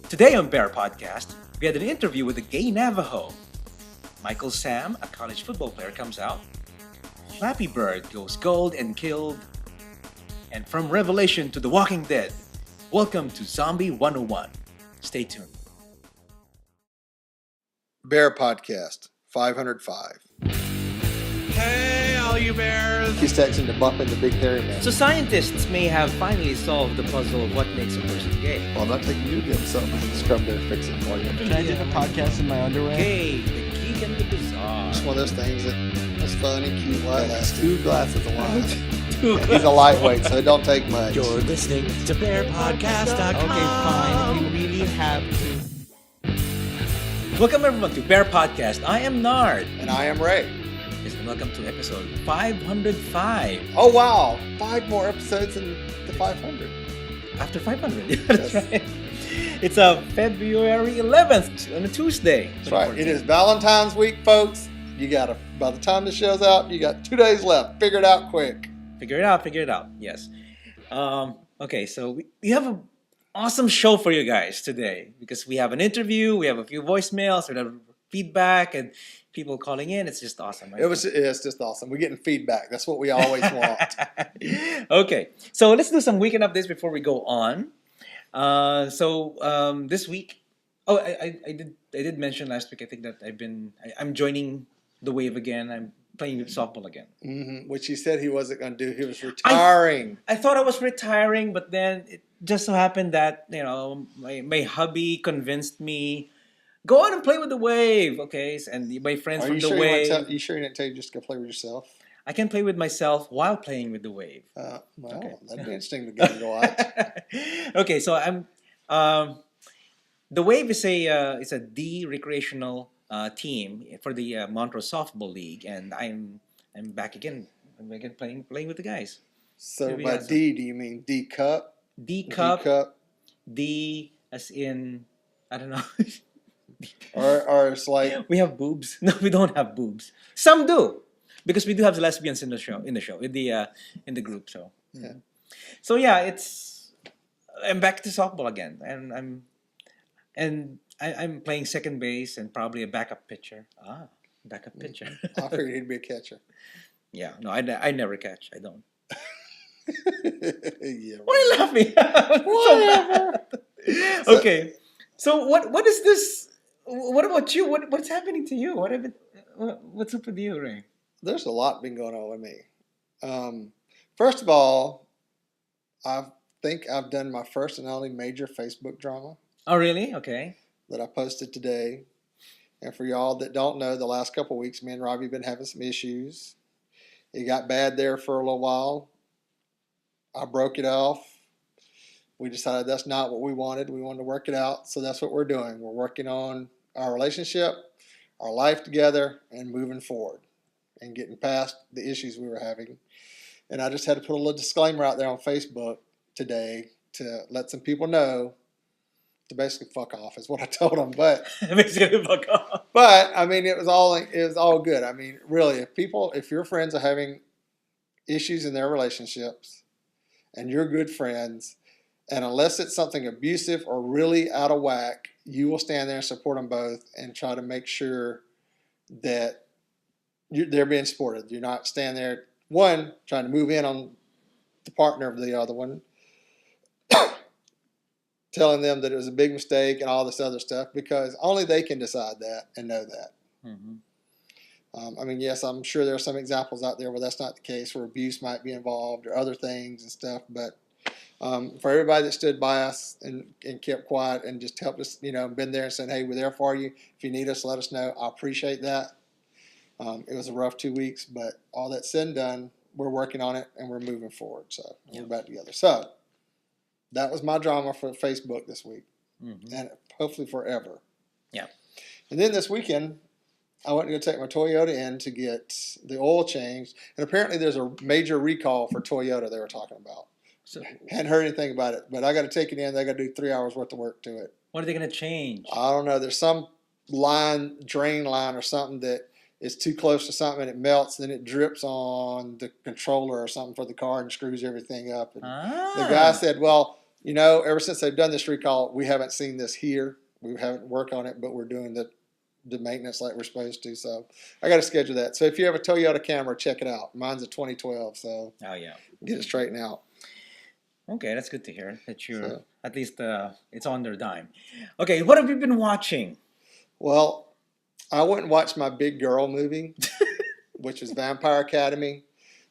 Today on BearPodcast, we had an interview with a gay Navajo. Michael Sam, a college football player, comes out. Flappy Bird goes gold and killed. And from Revelation to The Walking Dead, welcome to Zombie 101. Stay tuned. BearPodcast 505. Hey, all you bears! He's texting to bump into Big Hairy Man. So scientists may have finally solved the puzzle of what makes a person gay. Well, I'm not taking you to give him something. Just come there and fix it for you. Can I do a podcast in my underwear? Gay, the geek and the bizarre. It's one of those things that's fun and cute. Last 2 glasses of wine. He's He's a lightweight, so it don't take much. You're listening to BearPodcast.com. Okay, fine. You really have to. Welcome everyone to Bear Podcast. I am Nard. And I am Ray. Yes, and welcome to episode 505. Oh, wow. 5 more episodes in the 500. After 500. That's right. It's February 11th on a Tuesday. That's right. It is Valentine's week, folks. By the time this show's out, you got 2 days left. Figure it out quick. Figure it out. Yes. Okay, so we have an awesome show for you guys today because we have an interview, we have a few voicemails, we have feedback, and people calling in. It's just awesome. Right? It's just awesome. We're getting feedback. That's what we always want. Okay, so let's do some weekend updates before we go on. This week, I did mention last week. I think that I'm joining the wave again. I'm playing softball again. Mm-hmm. Which he said he wasn't going to do. He was retiring. I thought I was retiring, but then it just so happened that my hubby convinced me. Go on and play with the wave, okay? And my friends from the wave. You sure you didn't tell you just to go play with yourself? I can play with myself while playing with the wave. Okay. That'd be interesting to go watch. Okay, so the wave is a D recreational team for the Montrose Softball League, and I'm back again. I'm again playing with the guys. So by D, do you mean D cup? D cup. D as in I don't know. or it's like we have boobs. No, we don't have boobs. Some do, because we do have the lesbians in the show in the group. So yeah. So yeah, I'm back to softball again, and I'm playing second base and probably a backup pitcher. Backup pitcher. I figured he'd be a catcher. Yeah, no, I never catch. I don't. Yeah. Why are you laughing? Whatever. Okay, so what is this? What about you? What's happening to you? What's up with you, Ray? There's a lot been going on with me. First of all, I think I've done my first and only major Facebook drama. Oh, really? Okay. That I posted today. And for y'all that don't know, the last couple of weeks, me and Robbie have been having some issues. It got bad there for a little while. I broke it off. We decided that's not what we wanted. We wanted to work it out. So that's what we're doing. We're working on our relationship, our life together, and moving forward and getting past the issues we were having. And I just had to put a little disclaimer out there on Facebook today to let some people know to basically fuck off is what I told them. But basically fuck off. But I mean, it was all good. I mean, really, if your friends are having issues in their relationships, and you're good friends, and unless it's something abusive or really out of whack, you will stand there and support them both and try to make sure that they're being supported. You're not standing there, one, trying to move in on the partner of the other one, telling them that it was a big mistake and all this other stuff, because only they can decide that and know that. Mm-hmm. I mean, yes, I'm sure there are some examples out there where that's not the case, where abuse might be involved or other things and stuff. But for everybody that stood by us and kept quiet and just helped us, been there and said, hey, we're there for you. If you need us, let us know. I appreciate that. It was a rough 2 weeks, but all that said and done, we're working on it and we're moving forward. So we're back together. So that was my drama for Facebook this week, and hopefully forever. Yeah. And then this weekend, I went to go take my Toyota in to get the oil changed, and apparently there's a major recall for Toyota they were talking about. So Hadn't heard anything about it, but I got to take it in. They got to do 3 hours worth of work to it. what are they going to change? I don't know. There's some drain line or something that is too close to something and it melts, then it drips on the controller or something for the car and screws everything up. And the guy said, well, ever since they've done this recall, we haven't seen this here. We haven't worked on it, but we're doing the maintenance like we're supposed to. So I got to schedule that. So if you have a Toyota Camry, check it out. Mine's a 2012, so Oh yeah. get it straightened out. Okay, that's good to hear that you're So, at least it's on their dime. Okay, what have you been watching? well, I went and watched my Big Girl movie, which is Vampire Academy,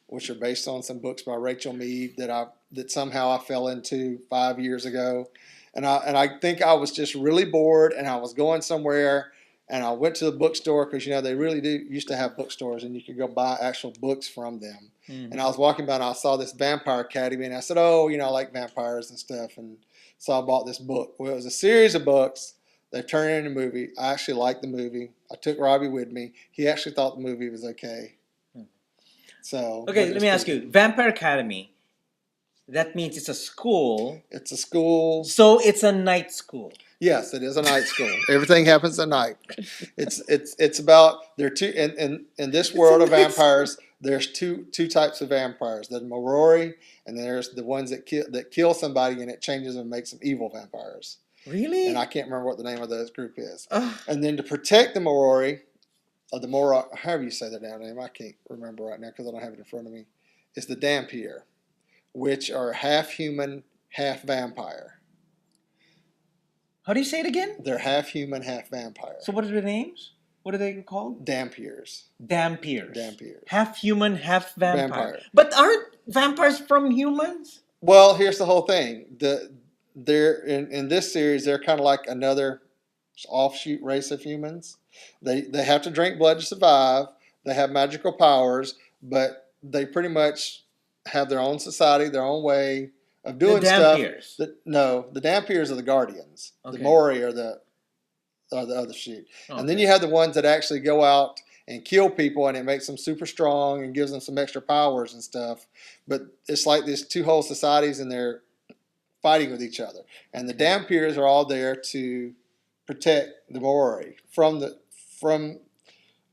which are based on some books by Rachel Mead that somehow I fell into 5 years ago. And I think I was just really bored, and I was going somewhere, and I went to the bookstore because they really do used to have bookstores, and you could go buy actual books from them. Mhm. And I was walking by, and I saw this Vampire Academy, and I said, "Oh, I like vampires and stuff." And so I bought this book. Well, it was a series of books. They turned it into a movie. I actually liked the movie. I took Robbie with me. He actually thought the movie was okay. So Okay, let me ask you. Vampire Academy. That means it's a school. It's a school. So it's a night school. Yes, it is a night school. Everything happens at night. It's about there are two in this world of vampires. There's two types of vampires. There's Morori, and there's the ones that kill somebody, and it changes them and makes them evil vampires. Really? And I can't remember what the name of this group is. Ugh. And then to protect the Morori, or the Morok, however you say their damn name, I can't remember right now because I don't have it in front of me. Is the Dampier, which are half human, half vampire. How do you say it again? They're half human, half vampire. So what are their names? What are they called? Dampiers. Dampiers. Dampiers. Half human, half vampire. Vampire. But aren't vampires from humans? Well, here's the whole thing. They're in this series, they're kind of like another offshoot race of humans. They have to drink blood to survive. They have magical powers, but they pretty much have their own society, their own way of doing stuff. No, the Dampiers are the Guardians. Okay. The Mori are the other shoot. Okay. And then you have the ones that actually go out and kill people, and it makes them super strong and gives them some extra powers and stuff. But it's like these two whole societies, and they're fighting with each other. And the Dampiers are all there to protect the Mori from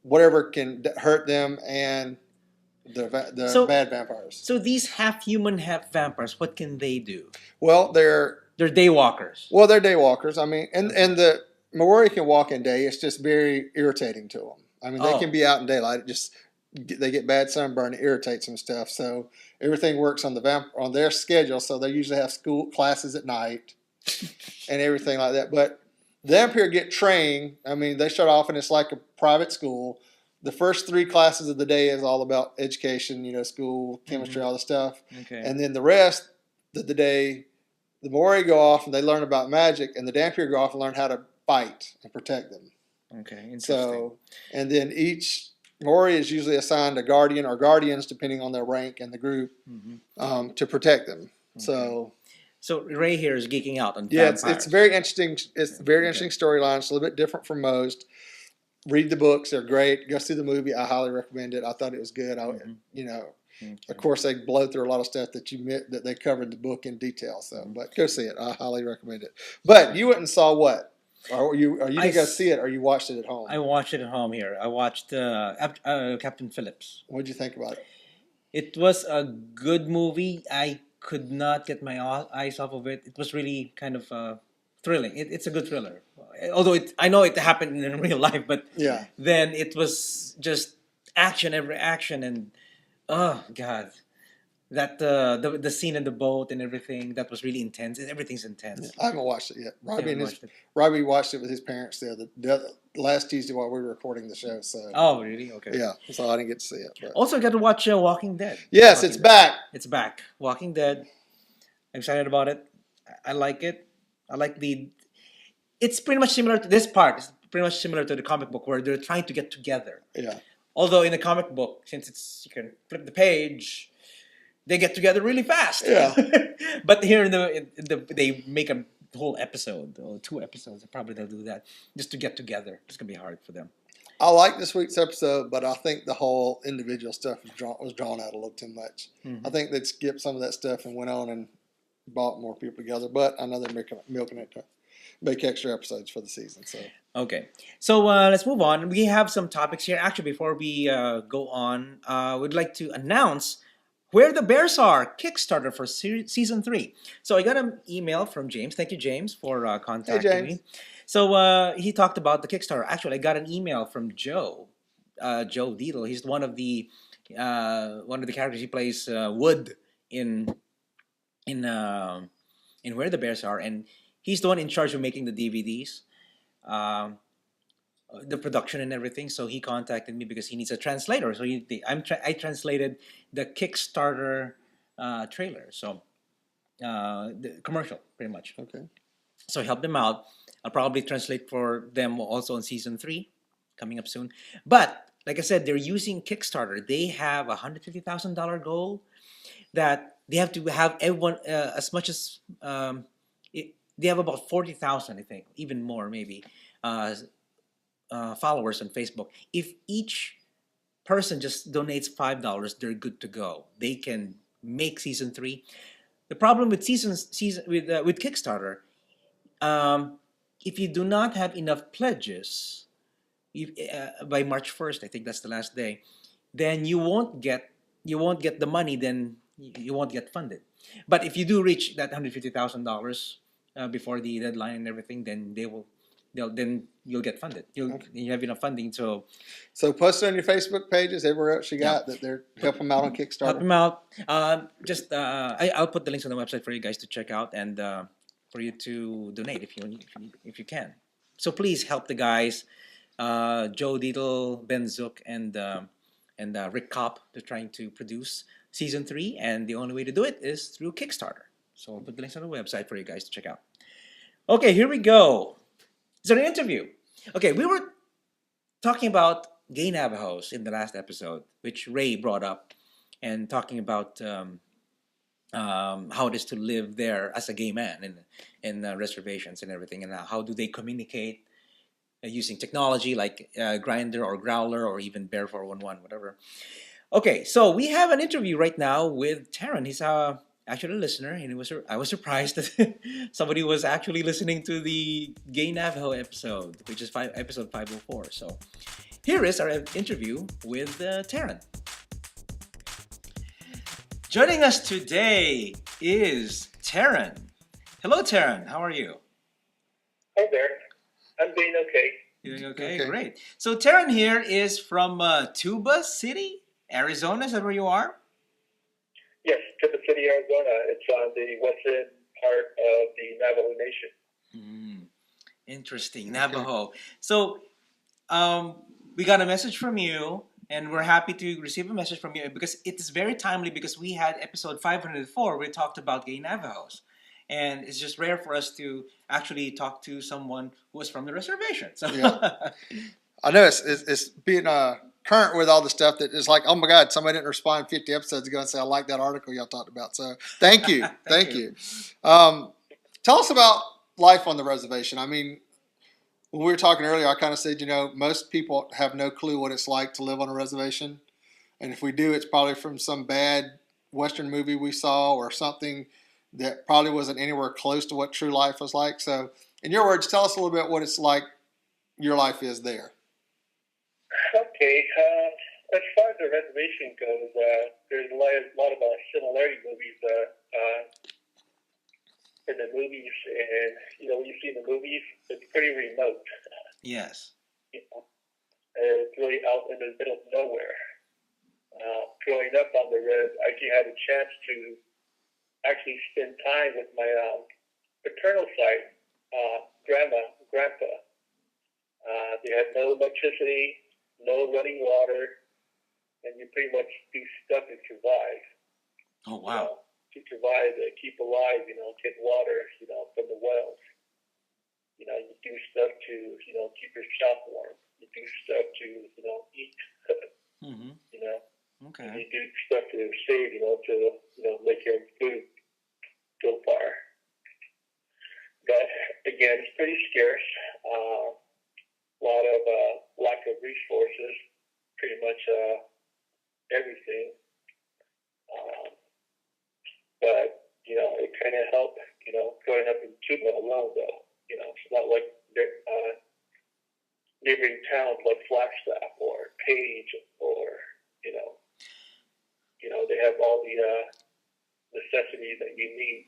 whatever can hurt them and the bad vampires. So these half human, half vampires, what can they do? Well, they're daywalkers. Well, they're daywalkers. I mean, and the Maori can walk in day. It's just very irritating to them. I mean, they can be out in daylight. They get bad sunburn. It irritates them and stuff. So everything works on on their schedule. So they usually have school classes at night and everything like that. But the Vampire get trained. I mean, they start off and it's like a private school. The first 3 classes of the day is all about education, school, chemistry, all the stuff. Okay. And then the rest of the day, the Mori go off and they learn about magic, and the Dampier go off and learn how to fight and protect them. Okay, interesting. So, and then each Mori is usually assigned a guardian or guardians, depending on their rank and the group, to protect them. Okay. So Ray here is geeking out on vampires. It's very interesting. It's a very interesting storyline. It's a little bit different from most. Read the books; they're great. Go see the movie. I highly recommend it. I thought it was good. Of course, they blow through a lot of stuff that they covered in the book in detail. So, but go see it. I highly recommend it. But you went and saw what? Or you didn't go see it, or you watched it at home? I watched it at home here. I watched Captain Phillips. What did you think about it? It was a good movie. I could not get my eyes off of it. It was really kind of thrilling. It's a good thriller. Although I know it happened in real life, but then it was just every action, and oh god, that the scene in the boat and everything, that was really intense. Everything's intense. Yeah, I haven't watched it yet. Robbie watched it with his parents the last Tuesday while we were recording the show. So. Oh really? Okay. Yeah, so I didn't get to see it. But. Also, got to watch Walking Dead. Yes, it's back. It's back. Walking Dead. I'm excited about it. I like it. I like It's pretty much similar to this part. It's pretty much similar to the comic book where they're trying to get together. Yeah. Although in the comic book, since you can flip the page, they get together really fast. Yeah. But here they make a whole episode or 2 episodes. Probably they'll do that just to get together. It's gonna be hard for them. I like this week's episode, but I think the whole individual stuff was drawn out a little too much. Mm-hmm. I think they'd skipped some of that stuff and went on and brought more people together. But I know they're milking it to make extra episodes for the season. So okay, so let's move on. We have some topics here. Actually, before we go on, we'd like to announce Where the Bears Are Kickstarter for season 3. So I got an email from James. Thank you, James, for Hey, contacting James. me. So he talked about the Kickstarter. Actually, I got an email from Joe, Joe Deedle. He's one of the characters. He plays Wood in in uh, in Where the Bears Are, and he's the one in charge of making the DVDs. Um, the production and everything. So he contacted me because he needs a translator. So I translated the Kickstarter trailer, so the commercial, pretty much. Okay. So I helped them out. I'll probably translate for them also on season 3, coming up soon. But like I said, they're using Kickstarter. They have $150,000 goal that they have to have everyone as much as they have about 40,000, I think, even more maybe. Uh, Followers on Facebook. If each person just donates $5, they're good to go. They can make season 3. The problem with season with Kickstarter, um, if you do not have enough pledges by March 1st, I think that's the last day, then you won't get the money. Then you won't get funded. But if you do reach that $150,000 before the deadline and everything, then then you'll get funded. You have enough funding, so So post it on your Facebook pages, everywhere else you yeah. got that they're help them out on Help Kickstarter. them out. I'll put the links on the website for you guys to check out and for you to donate if you can. So please help the guys, Joe Deedle, Ben Zook, and Rick Kopp. They're trying to produce season 3, and the only way to do it is through Kickstarter. So I'll put the links on the website for you guys to check out. Okay, here we go. It's an interview. Okay, we were talking about gay Navajos in the last episode, which Ray brought up, and talking about how it is to live there as a gay man in reservations and everything, and how do they communicate using technology like Grinder or Growler or even Bear 411, whatever. Okay, so we have an interview right now with Teron. He's actually a listener, and I was surprised that somebody was actually listening to the Gay Navajo episode, which is episode 504. So here is our interview with Teron. Joining us today is Teron. Hello, Teron. How are you? Hi there. I'm doing okay. Doing okay? Great. So Teron here is from Tuba City, Arizona. Is that where you are? Yes, Tuba City, Arizona. It's on the western part of the Navajo Nation. Interesting. Navajo. So we got a message from you, and we're happy to receive a message from you because it is very timely because we had episode 504 where we talked about gay Navajos. And it's just rare for us to actually talk to someone who is from the reservation. So Yeah. I know it's being current with all the stuff that is like, oh my God, somebody didn't respond 50 episodes ago and say, I like that article y'all talked about. So thank you. Thank you. Tell us about life on the reservation. I mean, when we were talking earlier, I kind of said, most people have no clue what it's like to live on a reservation. And if we do, it's probably from some bad Western movie we saw or something that probably wasn't anywhere close to what true life was like. So in your words, tell us a little bit what it's like your life is there. Okay. As far as the reservation goes, there's a lot of similarity movies in the movies. And, when you see the movies, it's pretty remote. yes. It's really out in the middle of nowhere. Growing up on the res, I actually had a chance to spend time with my paternal side, grandma, grandpa. They had no electricity, no running water, and you pretty much do stuff to survive. Oh, wow. To survive, keep alive, get water, from the wells. You do stuff to, keep yourself warm. You do stuff to, eat. Mm-hmm. Okay. You do stuff to save, to, make your food go far. But again, it's pretty scarce. A lot of lack of resources, pretty much everything. But it kind of helped. Growing up in Tuba alone, though. It's not like neighboring towns like Flagstaff or Page or they have all the necessities that you need.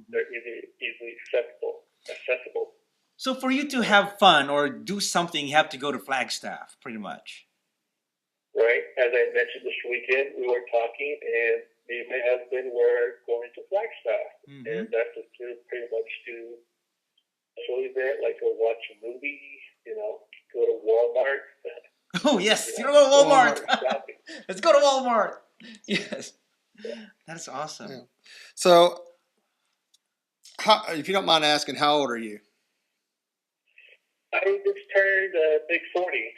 They're easily accessible. So for you to have fun or do something, you have to go to Flagstaff, pretty much. Right? As I mentioned this weekend, we were talking, and me and my husband were going to Flagstaff, and that's just to pretty much do a little event, like go watch a movie, go to Walmart. Oh, yes. You know, go to Walmart. Shopping. Let's go to Walmart. Yes. That's awesome. Yeah. So, if you don't mind asking, how old are you? I just turned big 40.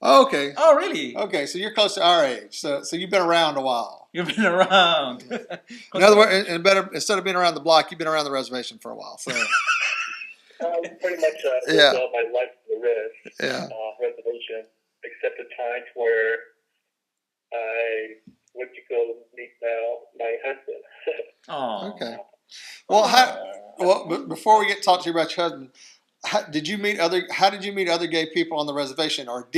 Oh, okay. Oh, really? Okay, so you're close to our age. So you've been around a while. You've been around. In other words, instead of being around the block, you've been around the reservation for a while. So Pretty much Yeah. all my life in the reservation, except the times where I went to go meet my husband. Oh. Okay. Well, but before we get to talk to you about your husband, how did you meet other gay people on the reservation, or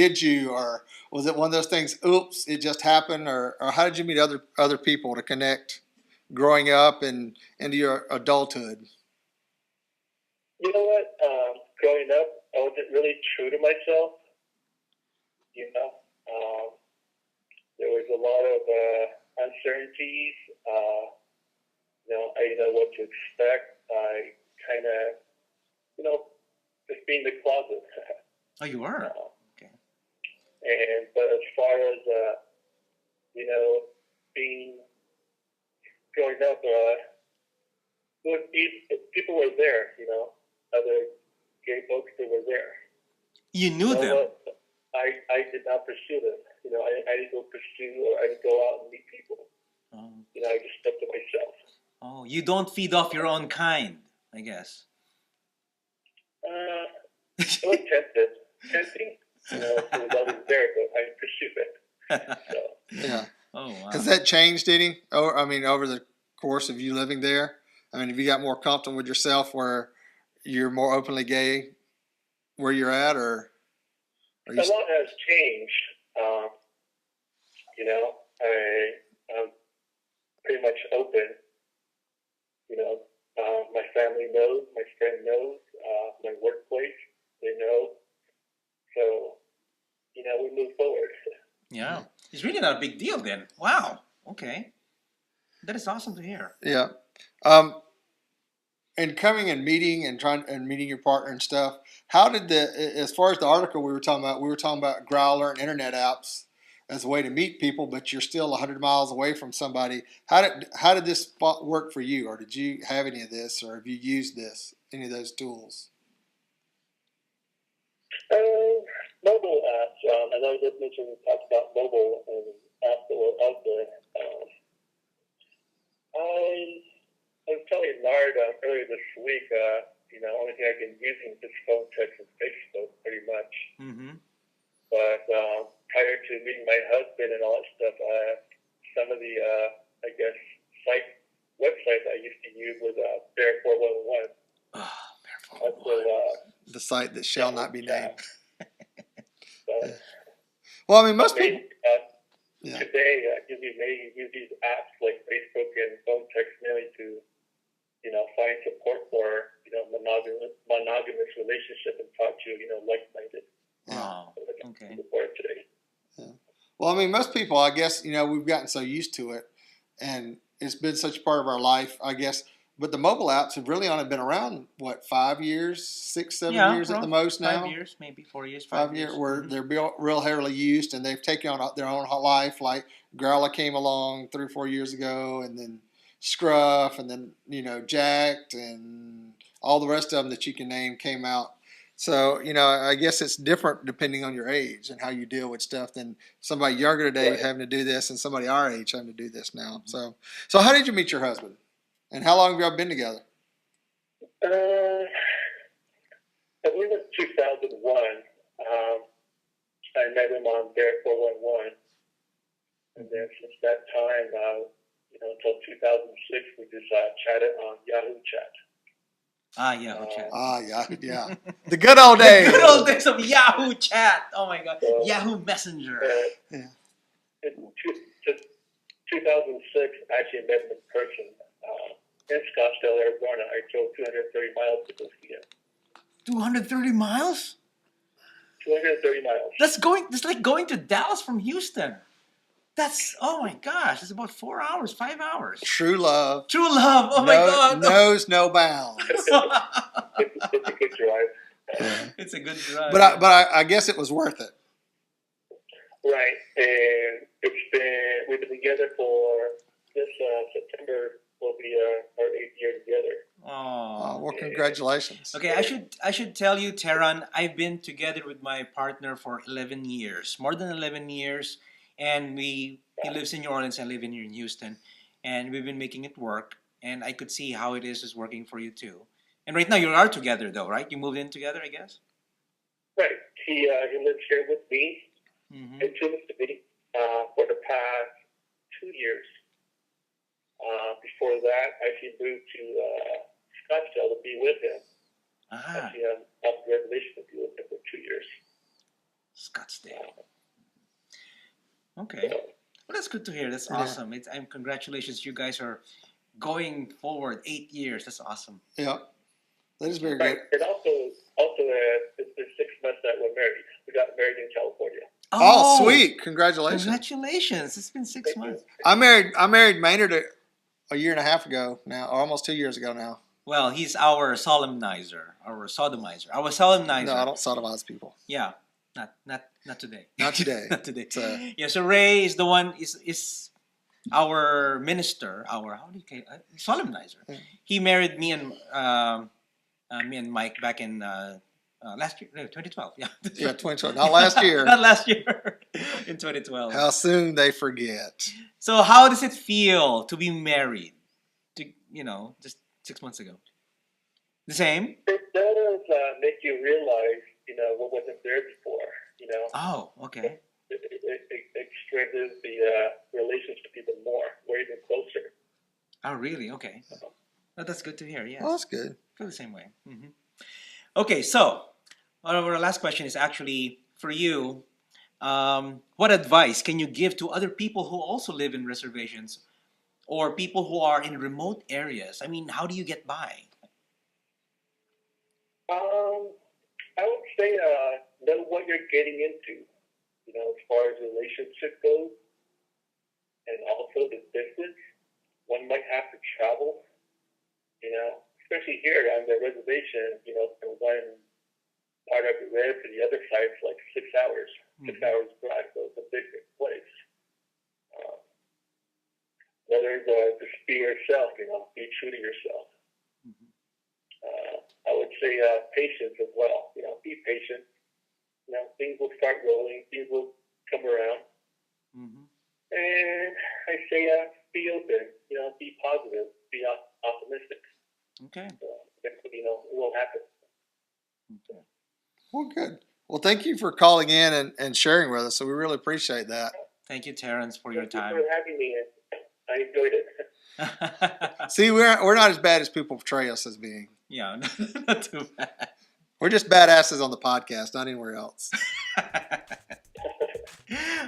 was it one of those things? Oops, it just happened, or how did you meet other people to connect, growing up and into your adulthood? You know what? Growing up, I wasn't really true to myself. There was a lot of uncertainties. I didn't know what to expect. I kind of, just being in the closet. Oh, you were? Okay. But as far as, growing up, people were there, other gay folks that were there. You knew them? I did not pursue them. I didn't go pursue, or I didn't go out and meet people. Oh. I just stuck to myself. Oh, you don't feed off your own kind, I guess. It was tempting. It was always there, but I pursued it. So. Yeah. Oh, wow. Has that changed any? Over the course of you living there? Have you got more comfortable with yourself, where you're more openly gay where you're at, or? A lot has changed. I'm pretty much open. My family knows, my friend knows, my workplace, they know. So, we move forward. Yeah. It's really not a big deal then. Wow. Okay. That is awesome to hear. Yeah. And coming and meeting and meeting your partner and stuff, how did as far as the article we were talking about Growler and internet apps as a way to meet people, but you're still 100 miles away from somebody. How did this work for you, or did you have any of this, or have you used any of those tools? Mobile apps. I know you mentioned we talked about mobile and apps that were out there. I was telling Nard earlier this week, only thing I've been using is phone, text, and Facebook pretty much. Mm-hmm. But prior to meeting my husband and all that stuff, some of the, websites I used to use was Bear 411. Oh, Bear 411. The site that shall not be named. So, well, most people. Today, you use these apps like Facebook and phone text mainly to, find support for, monogamous relationship and talk to, like-minded. Wow. Okay. Support today. Yeah. Well, most people, I guess, we've gotten so used to it, and it's been such a part of our life, I guess. But the mobile apps have really only been around, 5 years, 6, 7 years at the most now? 5 years, maybe 4 years, 5 years, where they're real heavily used, and they've taken on their own life. Like Growler came along 3 or 4 years ago, and then Scruff, and then, Jacked, and all the rest of them that you can name came out. So, I guess it's different depending on your age and how you deal with stuff than somebody younger today having to do this and somebody our age having to do this now. So how did you meet your husband? And how long have y'all been together? I believe it was 2001. I met him on Bear 411. And then since that time, until 2006, we just chatted on Yahoo Chat. Yahoo Chat. Yahoo, yeah. The good old days. The good old days of Yahoo Chat. Oh, my God. Yahoo Messenger. In 2006, I actually met him in person in Scottsdale, Arizona. I drove 230 miles to go see him. 230 miles? 230 miles. That's like going to Dallas from Houston. That's, oh my gosh, it's about 4 hours, 5 hours. True love. True love, oh my God. Knows no bounds. It's a good drive. It's a good drive. But I guess it was worth it. Right, and we've been together for this September will be our 8th year together. Oh, well, congratulations. Okay, I should tell you, Teron, I've been together with my partner for 11 years, more than 11 years, and he lives in New Orleans, I live in here in Houston, and we've been making it work, and I could see how it is working for you too. And right now you are together though, right? You moved in together, I guess? Right, he lives here with me in Tuba City for the past 2 years. Before that, I actually moved to Scottsdale to be with him. Actually, I'm in relation to be with him for 2 years. Scottsdale. Okay. Well, that's good to hear. That's awesome. Congratulations. You guys are going forward 8 years. That's awesome. Yeah. That is very right. good. And also it's been 6 months that we're married. We got married in California. Oh, sweet. Congratulations. Congratulations. It's been 6 months. I married Maynard a year and a half ago now, or almost 2 years ago now. Well, he's our solemnizer, our sodomizer. Our solemnizer. No, I don't sodomize people. Yeah. Not today. Not today. Not today. So Ray is the one is our minister, our solemnizer. Yeah. He married me and Mike back in last year, 2012. Yeah. Yeah, 2012. Not last year. Not last year. In 2012. How soon they forget. So how does it feel to be married? Just 6 months ago. The same? It does make you realize, what wasn't there before, Oh, okay. It strengthens the relationship even more. We're even closer. Oh, really? Okay. That's good to hear, yes. Well, that's good. Feel the same way. Mm-hmm. Okay, so our last question is actually for you. What advice can you give to other people who also live in reservations or people who are in remote areas? I mean, how do you get by? I would say know what you're getting into, as far as relationship goes, and also the distance. One might have to travel, especially here on the reservation, from one part of the red to the other side, it's like 6 hours. 6 hours drive, so it's a big place. Another is just be yourself, be true to yourself. I would say patience as well. Be patient. Things will start rolling. Things will come around. And I say be open. Be positive. Be optimistic. Okay. So, it will happen. Okay. Well, good. Well, thank you for calling in and sharing with us. So we really appreciate that. Thank you, Terrence, for your time. Thank you for having me. I enjoyed it. See, we're not as bad as people portray us as being. Yeah, not too bad. We're just badasses on the podcast, not anywhere else.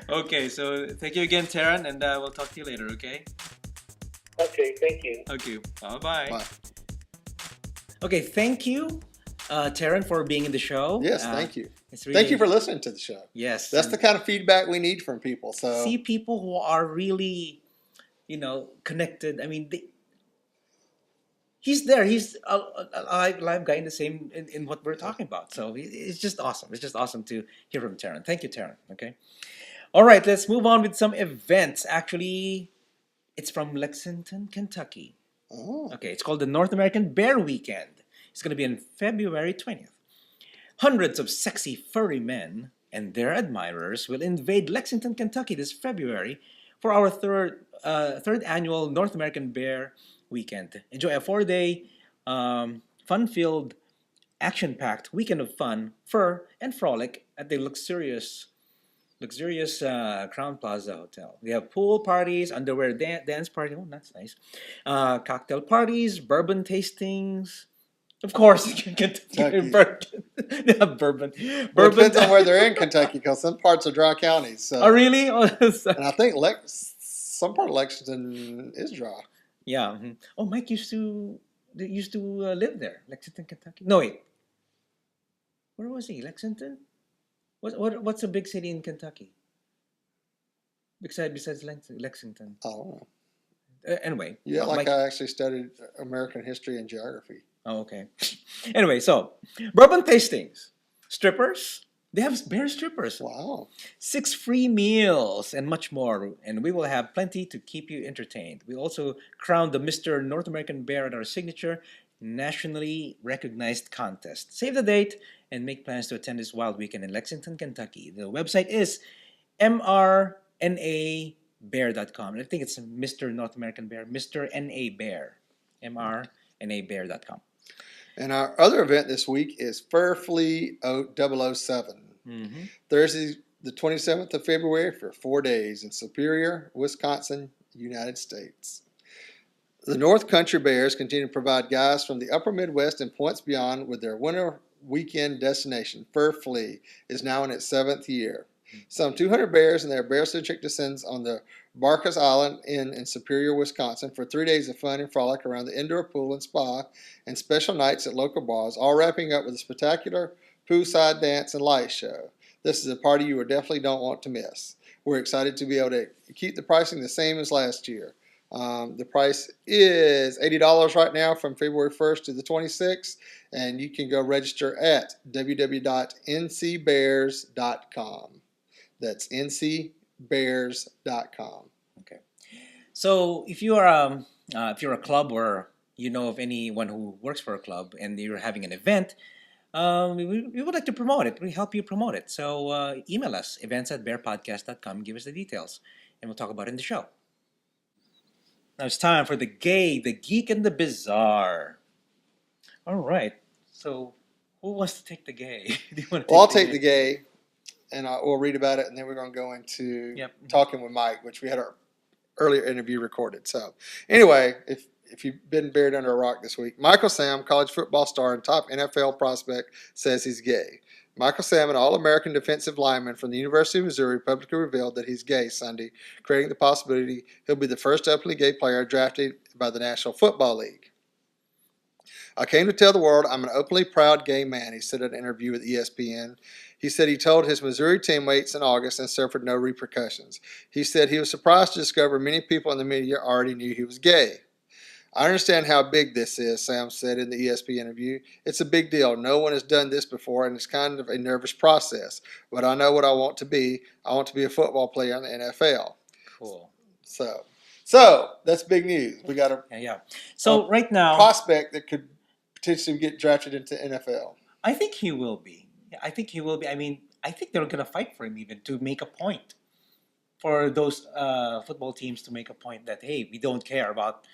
Okay, so thank you again, Teron, and we'll talk to you later, okay? Okay, thank you. Okay, bye-bye. Bye. Okay, thank you, Teron, for being in the show. Yes, thank you. It's really, thank you for listening to the show. Yes. That's the kind of feedback we need from people. So see people who are really, connected. I mean, he's there. He's a live guy in the same in what we're talking about. So it's just awesome. It's just awesome to hear from Teron. Thank you, Teron. Okay. All right, let's move on with some events. Actually, it's from Lexington, Kentucky. Oh. Okay, it's called the North American Bear Weekend. It's going to be on February 20th. Hundreds of sexy furry men and their admirers will invade Lexington, Kentucky this February for our third annual North American Bear Weekend. Enjoy a 4-day, fun-filled, action-packed weekend of fun, fur, and frolic at the luxurious Crown Plaza Hotel. We have pool parties, underwear dance party. Oh, that's nice. Cocktail parties, bourbon tastings. Of course, you can get bourbon. They have bourbon. Well, it depends on where they're in Kentucky, because some parts are dry counties. So. Oh, really? Oh, and I think some part of Lexington is dry. Yeah. Oh, Mike used to live there, Lexington, Kentucky. No, wait. Where was he? Lexington? What's a big city in Kentucky? Besides Lexington. I don't know. Anyway. Yeah, like Mike. I actually studied American history and geography. Oh, okay. Anyway, so bourbon tastings, strippers. They have bear strippers. Wow. 6 free meals and much more, and we will have plenty to keep you entertained. We also crowned the Mr. North American Bear at our signature nationally recognized contest. Save the date and make plans to attend this wild weekend in Lexington, Kentucky. The website is mrnabear.com. I think it's Mr. North American Bear, Mr. NA Bear, mrnabear.com. And our other event this week is Fur Flea 007. Mm-hmm. Thursday, the 27th of February for 4 days in Superior, Wisconsin, United States. The North Country Bears continue to provide guys from the upper Midwest and points beyond with their winter weekend destination. Fur Flea is now in its 7th year. Some 200 bears and their bear-centric descendants on the Barkus Island Inn in Superior, Wisconsin for 3 days of fun and frolic around the indoor pool and spa and special nights at local bars, all wrapping up with a spectacular poolside dance and light show. This is a party you definitely don't want to miss. We're excited to be able to keep the pricing the same as last year. The price is $80 right now from February 1st to the 26th, and you can go register at www.ncbears.com. That's ncbears.com. Okay. So if you are if you're a club or you know of anyone who works for a club and you're having an event, we would like to promote it. We help you promote it. So email us, events@bearpodcast.com, give us the details, and we'll talk about it in the show. Now it's time for the gay, the geek, and the bizarre. All right. So who wants to take the gay? Do you want to Well, I'll take take the gay, and we'll read about it, and then we're going to go into talking with Mike, which we had our earlier interview recorded. So anyway, if you've been buried under a rock this week, Michael Sam, college football star and top NFL prospect, says he's gay. Michael Sam, an All-American defensive lineman from the University of Missouri, publicly revealed that he's gay Sunday, creating the possibility he'll be the first openly gay player drafted by the National Football League. I came to tell the world I'm an openly proud gay man, he said in an interview with ESPN. He said he told his Missouri teammates in August and suffered no repercussions. He said he was surprised to discover many people in the media already knew he was gay. I understand how big this is, Sam said in the ESPN interview. It's a big deal. No one has done this before, and it's kind of a nervous process. But I know what I want to be. I want to be a football player in the NFL. Cool. So that's big news. We got So right now, prospect that could potentially get drafted into NFL. I think he will be. I think he will be. I mean, I think they're going to fight for him even to make a point. For those football teams to make a point that, hey, we don't care about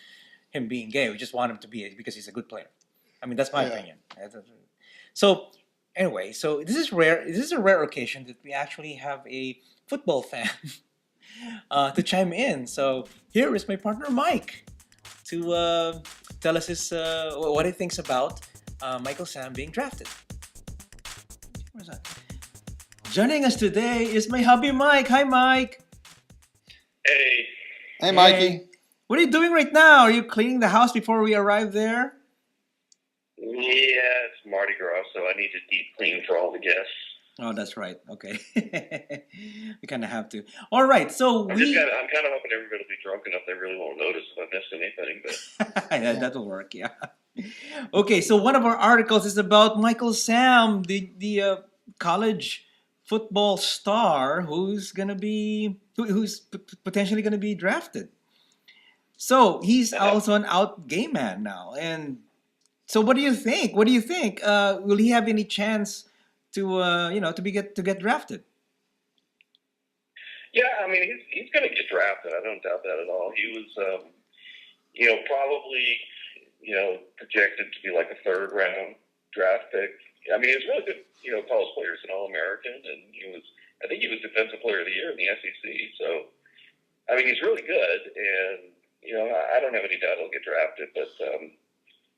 him being gay. We just want him to be because he's a good player. I mean, that's my opinion. So anyway, so this is rare. This is a rare occasion that we actually have a football fan to chime in. So here is my partner Mike to tell us what he thinks about Michael Sam being drafted. Where's that? Joining us today is my hubby Mike. Hi, Mike. Hey. Hey, Mikey. What are you doing right now? Are you cleaning the house before we arrive there? Yeah, it's Mardi Gras, so I need to deep clean for all the guests. Oh, that's right. Okay. We kind of have to. All right, so I'm kind of hoping everybody will be drunk enough they really won't notice if I missed anything. But yeah, that'll work, yeah. Okay, so one of our articles is about Michael Sam, the college football star who's potentially gonna be drafted. So he's also an out gay man now, and so what do you think? What do you think? Will he have any chance to get drafted? yeah, I mean he's going to get drafted. I don't doubt that at all. He was, probably projected to be like a third round draft pick. I mean, he's really good. College player, an All-American, and I think he was Defensive Player of the Year in the SEC. So, I mean, he's really good, and I don't have any doubt he'll get drafted. But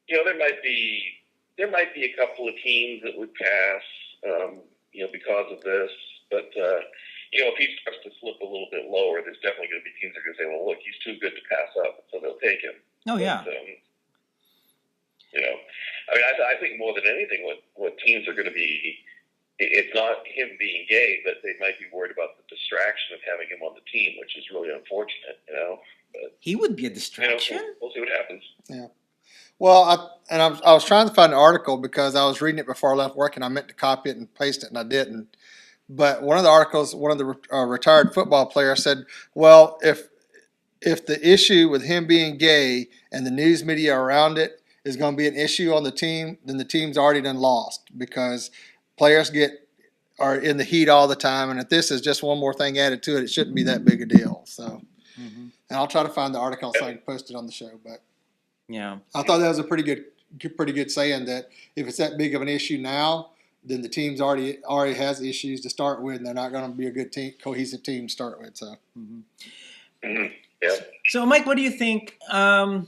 there might be a couple of teams that would pass, because of this. But if he starts to slip a little bit lower, there's definitely going to be teams that are going to say, well, look, you Oh, yeah. But, I think more than anything, what teams are going to be, it's not him being gay, but they might be worried about the distraction of having him on the team, which is really unfortunate, But, He would be a distraction? we'll see what happens. Yeah. Well, I was trying to find an article because I was reading it before I left work, and I meant to copy it and paste it, and I didn't. But one of the articles, one of the retired football players said, "Well, if the issue with him being gay and the news media around it is going to be an issue on the team, then the team's already done lost because players are in the heat all the time, and if this is just one more thing added to it, it shouldn't be that big a deal." So, and I'll try to find the article so I can post it on the show. But Yeah. I thought that was a pretty good saying that if it's that big of an issue now, then the team's already has issues to start with, and they're not going to be a good team, cohesive team to start with. So, Yeah. So, Mike, what do you think? Who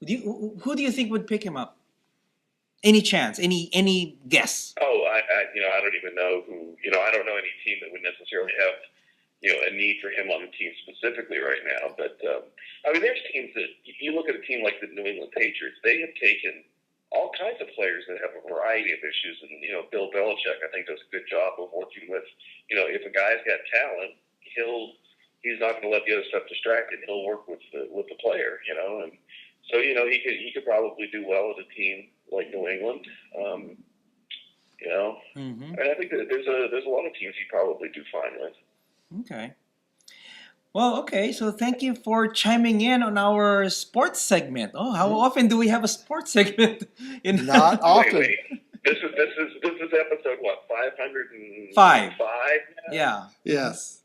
do you think would pick him up? Any chance? Any guess? Oh, I don't even know who. I don't know any team that would necessarily have, a need for him on the team specifically right now. But there's teams that you look at a team like the New England Patriots. They have taken all kinds of players that have a variety of issues, and Bill Belichick, I think, does a good job of working with. If a guy's got talent, he's not going to let the other stuff distract him. He'll work with the player, and so he could probably do well with a team like New England. And I think that there's a lot of teams he probably do fine with. Okay. Well, okay. So thank you for chiming in on our sports segment. Oh, how often do we have a sports segment? not often. Wait. This is episode what, 505? now? Yeah. Yes.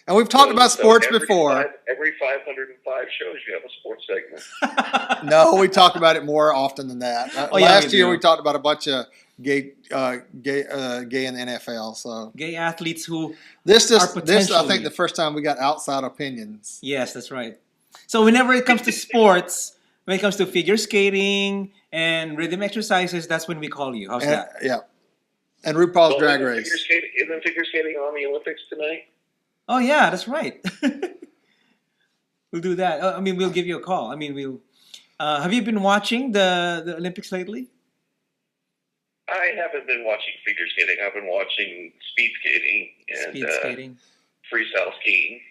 And we've talked about sports before. Every 505 shows you have a sports segment. No, we talk about it more often than that. Last year we talked about a bunch of gay in the NFL. So Gay athletes who this I potentially- think the first time we got outside opinions. Yes, that's right. So whenever it comes to sports, when it comes to figure skating and rhythm exercises, that's when we call you. How's that? Yeah. And RuPaul's Drag Race. Isn't figure skating on the Olympics tonight? Oh yeah, that's right. We'll do that. We'll give you a call. We'll. Have you been watching the Olympics lately? I haven't been watching figure skating. I've been watching speed skating and freestyle skiing.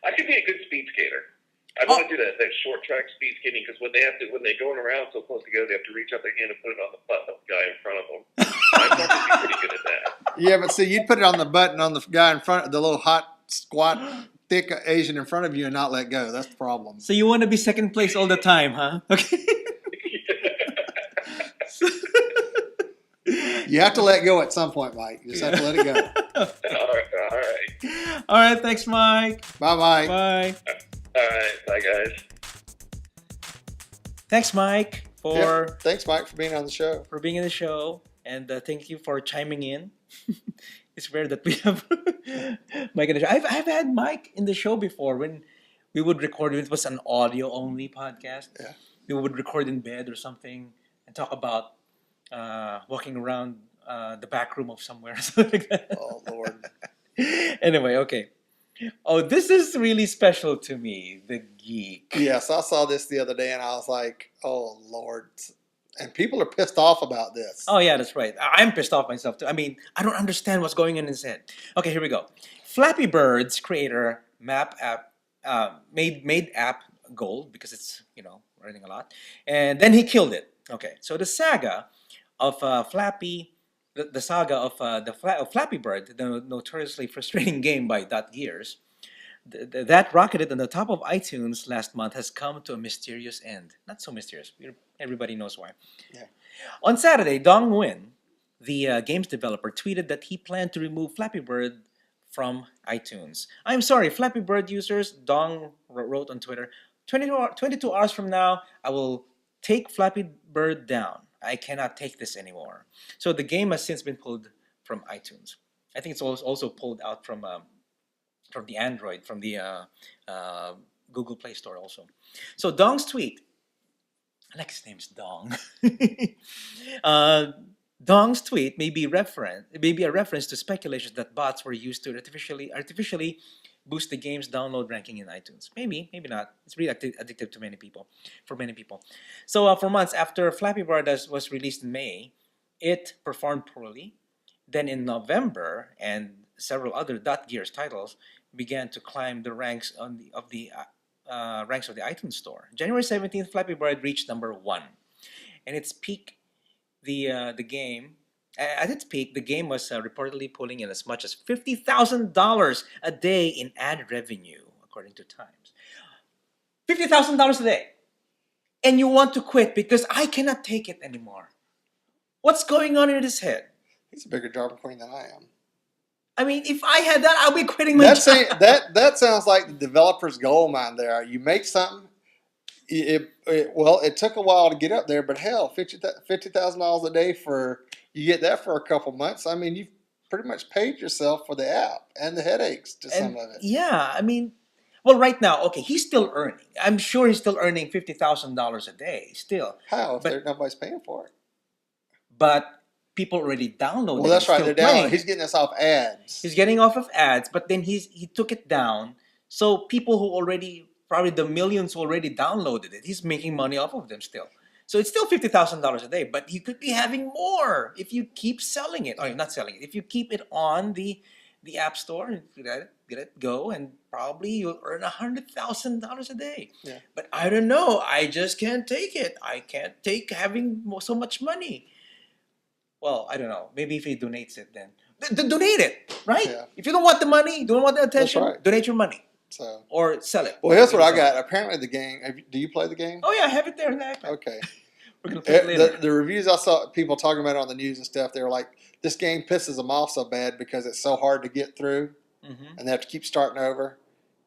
I could be a good speed skater. I want to do that short track speed skating because when they're going around so close together, they have to reach out their hand and put it on the butt of the guy in front of them. I thought I'd be pretty good at that. Yeah, but see, you'd put it on the button on the guy in front, the little hot, squat, thick Asian in front of you and not let go. That's the problem. So you want to be second place all the time, huh? Okay. You have to let go at some point, Mike. You just have to let it go. All right. Thanks, Mike. Bye-bye. Bye. All right. Bye, guys. Thanks, Mike, Thanks, Mike, for being on the show. for being in the show, and thank you for chiming in. It's rare that we have Mike in the show. I've had Mike in the show before when we would record. It was an audio-only podcast. Yeah. We would record in bed or something and talk about walking around the back room of somewhere, something like that. Oh, Lord. Anyway, okay. Oh, this is really special to me, the geek. Yes, I saw this the other day, and I was like, oh, Lord. And people are pissed off about this. Oh, yeah, that's right. I'm pissed off myself, too. I don't understand what's going on in his head. Okay, here we go. Flappy Bird's creator, Map App, made app gold because it's, running a lot. And then he killed it. Okay, so the saga of Flappy... The saga of Flappy Bird, the notoriously frustrating game by .gears, that rocketed on the top of iTunes last month has come to a mysterious end. Not so mysterious. Everybody knows why. Yeah. On Saturday, Dong Nguyen, the game's developer, tweeted that he planned to remove Flappy Bird from iTunes. I'm sorry, Flappy Bird users, Dong wrote on Twitter, 22 hours from now, I will take Flappy Bird down. I cannot take this anymore. So the game has since been pulled from iTunes. I think it's also pulled out from the Android, from the Google Play Store also. So Dong's tweet, I like his name's Dong. Dong's tweet may be a reference to speculations that bots were used to artificially boost the game's download ranking in iTunes. Maybe, maybe not. It's really addictive to many people, for many people. So for months after Flappy Bird was released in May, it performed poorly. Then in November, and several other Gears titles began to climb the ranks of the ranks of the iTunes Store. January 17th, Flappy Bird reached number 1, and its peak, the game. At its peak, the game was reportedly pulling in as much as $50,000 a day in ad revenue, according to Times. $50,000 a day, and you want to quit because I cannot take it anymore. What's going on in his head? He's a bigger drama queen than I am. I mean, if I had that, I'll be quitting my job. That sounds like the developer's gold mine there. You make something. It took a while to get up there, but hell, $50,000 a day you get that for a couple months. I mean, you've pretty much paid yourself for the app and the headaches to some of it. Yeah, I mean, well, right now, okay, he's still earning. I'm sure he's still earning $50,000 a day still. How if nobody's paying for it? But people already downloaded. Well, that's right. They're down. He's getting us off ads. He's getting off of ads, but then he took it down. So people who already, probably the millions who already downloaded it, he's making money off of them still. So it's still $50,000 a day, but he could be having more if you keep selling it. Or not selling it. If you keep it on the App Store and let it go, and probably you'll earn $100,000 a day. Yeah. But I don't know. I just can't take it. I can't take having so much money. Well, I don't know. Maybe if he donates it, then donate it, right? Yeah. If you don't want the money, you don't want the attention, That's right. donate your money. So, or sell it. Well, here's what I got. Apparently, the game. Do you play the game? Oh yeah, I have it there in the iPad. Okay. We're gonna play it later. The reviews I saw people talking about on the news and stuff, they were like, this game pisses them off so bad because it's so hard to get through, and they have to keep starting over.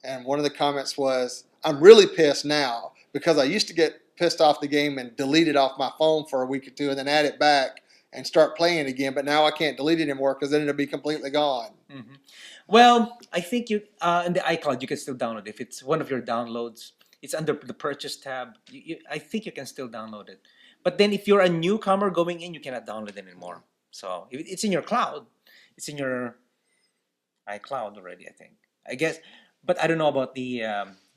And one of the comments was, I'm really pissed now because I used to get pissed off the game and delete it off my phone for a week or two and then add it back and start playing it again. But now I can't delete it anymore because then it'll be completely gone. Mm-hmm. Well, I think you in the iCloud you can still download it. If it's one of your downloads. It's under the purchase tab. I think you can still download it. But then if you're a newcomer going in, you cannot download it anymore. So it's in your cloud. It's in your iCloud already, I think. I guess. But I don't know about the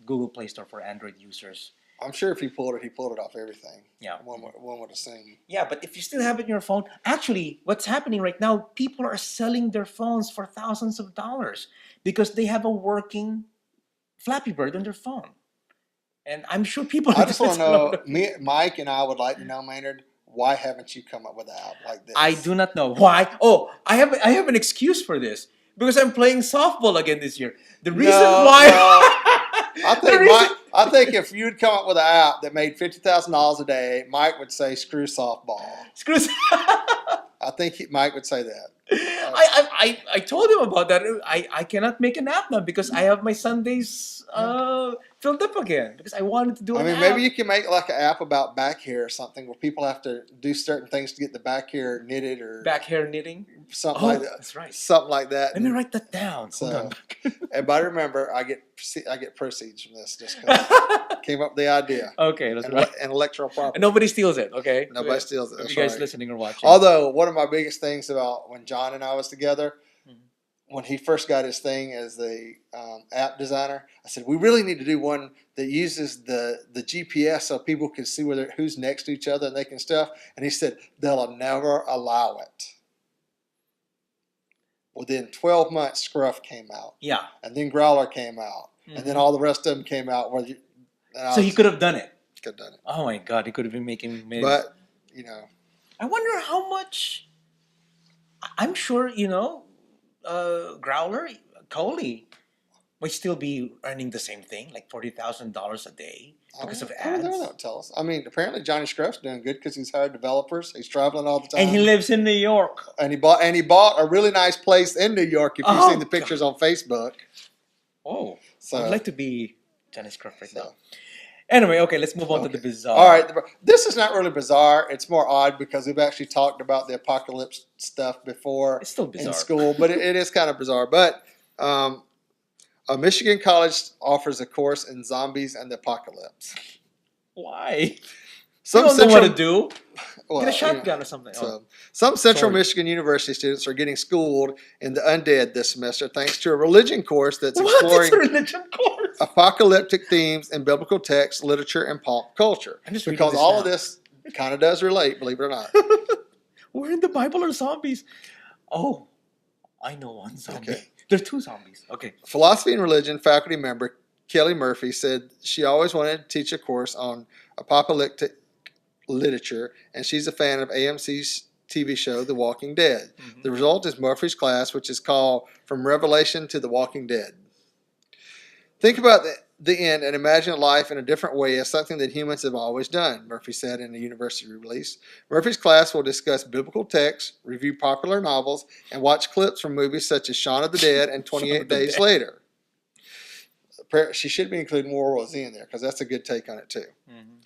Google Play Store for Android users. I'm sure if he pulled it off everything. Yeah. One would assume. Yeah, but if you still have it in your phone, actually, what's happening right now, people are selling their phones for thousands of dollars because they have a working Flappy Bird on their phone. And I'm sure people. I just want to know, Mike and I would like to know, Maynard, why haven't you come up with an app like this? I do not know why. Oh, I have an excuse for this because I'm playing softball again this year. The reason why. I think if you'd come up with an app that made $50,000 a day, Mike would say, "Screw softball." Screw. I think Mike would say that. I told him about that. I cannot make an app now because I have my Sundays filled up again because I wanted to do. Maybe you can make like an app about back hair or something where people have to do certain things to get the back hair knitted or back hair knitting. Something like that. That's right. Something like that. Let me write that down. Hold on. Everybody remember, I get proceeds from this just because came up with the idea. Okay, that's right. Intellectual property. And nobody steals it. Okay. Nobody steals it. If you guys listening or watching. Although one of my biggest things about when John and I was together, when he first got his thing as the app designer, I said we really need to do one that uses the GPS so people can see who's next to each other and they can stuff. And he said they'll never allow it. Within 12 months, Scruff came out. Yeah. And then Growler came out. And then all the rest of them came out. So he could have done it. Could have done it. Oh my God, he could have been making millions. But, I wonder how much. I'm sure, Growler, Coley might still be earning the same thing, like $40,000 a day because of ads. They don't tell us. Apparently Johnny Scruff's doing good because he's hired developers. He's traveling all the time. And he lives in New York. And he bought a really nice place in New York. If you've seen the pictures on Facebook. Oh, so I'd like to be Johnny Scruff right now. Anyway, okay, let's move on to the bizarre. All right, this is not really bizarre. It's more odd because we've actually talked about the apocalypse stuff before. It's still bizarre. In school, but it is kind of bizarre. But a Michigan college offers a course in zombies and the apocalypse. Why? You don't know what to central, do. well, Get a shotgun or something. so some Central Sorry. Michigan University students are getting schooled in the undead this semester thanks to a religion course that's What is exploring a religion course? apocalyptic themes in biblical text, literature, and pop culture. I'm just reading Because this all now. of this kind of does relate, believe it or not. Where in the Bible are zombies? Oh, I know one zombie. Okay. There's two zombies. Okay. Philosophy and religion faculty member Kelly Murphy said she always wanted to teach a course on apocalyptic literature, and she's a fan of AMC's TV show The Walking Dead. Mhm. The result is Murphy's class, which is called From Revelation to The Walking Dead. Think about the end and imagine life in a different way as something that humans have always done, Murphy said in a university release. Murphy's class will discuss biblical texts, review popular novels, and watch clips from movies such as Shaun of the Dead and Shaun 28 of the Days Dead. Later. She should be including World War Z in there because that's a good take on it too.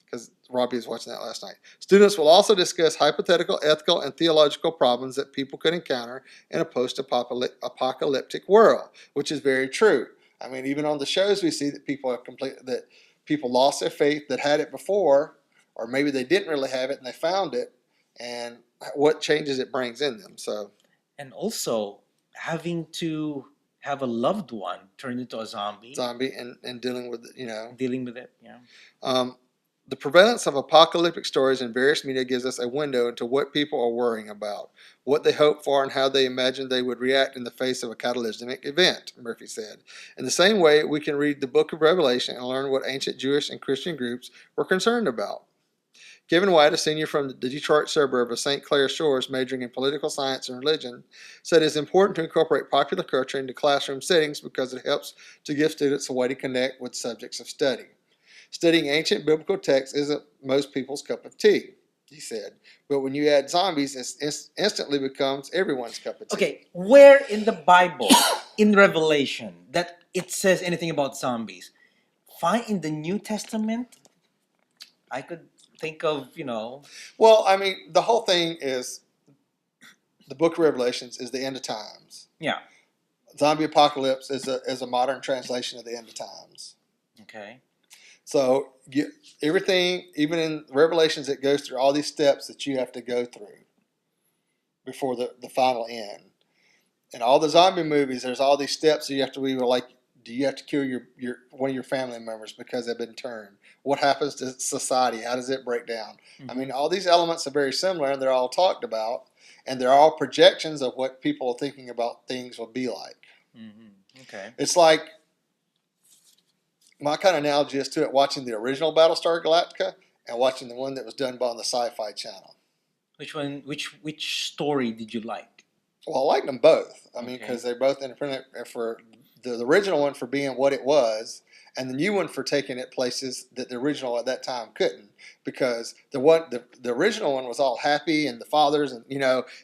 Because Robbie was watching that last night. Students will also discuss hypothetical, ethical, and theological problems that people could encounter in a post-apocalyptic world, which is very true. I mean, even on the shows, we see that people lost their faith that had it before, or maybe they didn't really have it and they found it, and what changes it brings in them. So, And also having to have a loved one turn into a zombie, and dealing with dealing with it. Yeah. The prevalence of apocalyptic stories in various media gives us a window into what people are worrying about, what they hope for, and how they imagine they would react in the face of a cataclysmic event, Murphy said. In the same way, we can read the book of Revelation and learn what ancient Jewish and Christian groups were concerned about. Kevin White, a senior from the Detroit suburb of St. Clair Shores, majoring in political science and religion, said it's important to incorporate popular culture into classroom settings because it helps to give students a way to connect with subjects of study. Studying ancient biblical texts isn't most people's cup of tea, he said. But when you add zombies, it instantly becomes everyone's cup of tea. Okay, where in the Bible, in Revelation, that it says anything about zombies? Find in the New Testament. I could think of, Well, I mean, the whole thing is the book of Revelations is the end of times. yeah. Zombie apocalypse is a modern translation of the end of times. Okay. So everything, even in Revelations, it goes through all these steps that you have to go through before the final end. In all the zombie movies, there's all these steps that you have to be like, do you have to kill your one of your family members because they've been turned? What happens to society? How does it break down? Mhm. I mean, all these elements are very similar, and they're all talked about, and they're all projections of what people are thinking about things will be like. Mm-hmm. Okay. It's like, my kind of analogy is to it watching the original Battlestar Galactica and watching the one that was done by the Sci-Fi Channel. Which one? Which story did you like? Well, I like them both. I mean, Okay. because they're both independent. For the original one for being what it was, and the new one for taking it places that the original at that time couldn't. Because the original one was all happy, and the fathers, and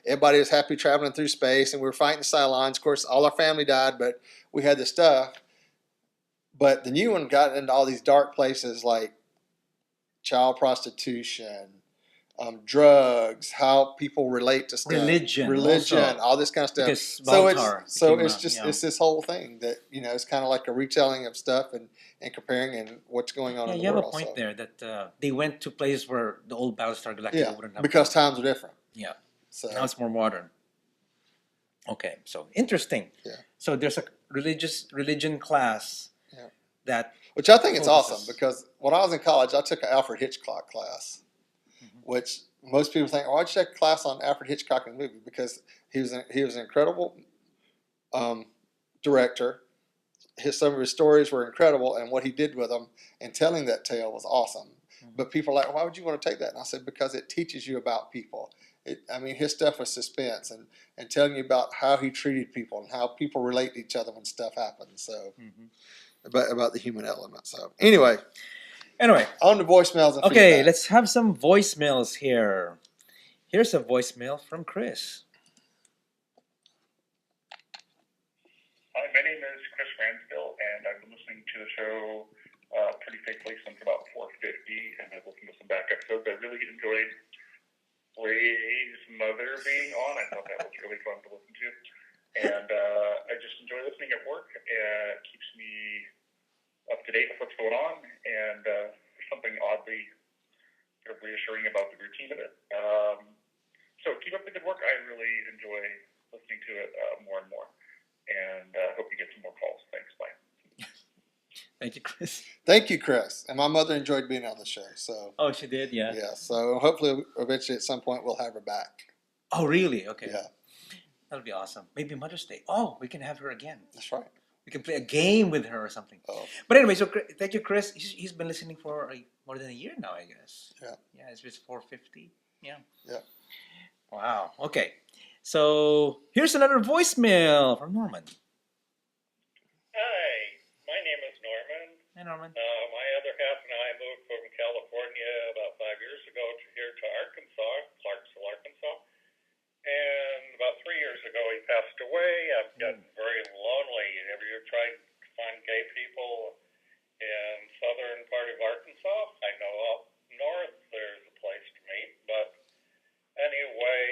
everybody was happy traveling through space, and we were fighting the Cylons. Of course, all our family died, but we had the stuff. But the new one got into all these dark places like child prostitution, drugs, how people relate to stuff, Religion also. all this kind of stuff. Because It's this whole thing that it's kind of like a retelling of stuff and comparing and what's going on in the you world. have a point there that they went to places where the old Battlestar Galactica wouldn't have because gone. times are different. Yeah. So Now it's more modern. Okay, so interesting. Yeah. So there's a religion class that which I think it's focuses. awesome because when I was in college, I took an Alfred Hitchcock class, which most people think, why'd you take a class on Alfred Hitchcock in the movie? Because he was an incredible director. Some of his stories were incredible, and what he did with them and telling that tale was awesome. But people are like, why would you want to take that? And I said, because it teaches you about people. His stuff was suspense and telling you about how he treated people and how people relate to each other when stuff happens. So about the human element. So anyway, on the voicemails. And okay, feedback. let's have some voicemails here. Here's a voicemail from Chris. Hi, my name is Chris Ransdale, and I've been listening to the show pretty faithfully since about 4:50, and I've listened to some back episodes. I really enjoyed Ray's mother being on. I thought that was really fun to listen to. And I just enjoy listening at work. It keeps me up to date with what's going on. And for something oddly sort of reassuring about the routine of it. So keep up the good work. I really enjoy listening to it more and more, and hope you get some more calls. Thanks. Bye. Thank you, Chris. Thank you, Chris. And my mother enjoyed being on the show. So Oh, she did, yeah. yeah. So hopefully, eventually, at some point, we'll have her back. Oh, really? Okay. Yeah, That'll be awesome. Maybe Mother's Day. Oh, we can have her again. that's right. We can play a game with her or something. Oh, But anyway, so thank you, Chris. He's been listening for more than a year now, I guess. Yeah. Yeah, it's just 450. Yeah. Yeah. Wow. Okay. So here's another voicemail from Norman. Hi, my name is Norman. Hey, Norman. My other half and I moved from California about 5 years ago here to Arkansas, Clarksville, Arkansas. And about 3 years ago, he passed away. I've gotten very lonely. Have you ever tried to find gay people in southern part of Arkansas? I know up north there's a place to meet, but anyway,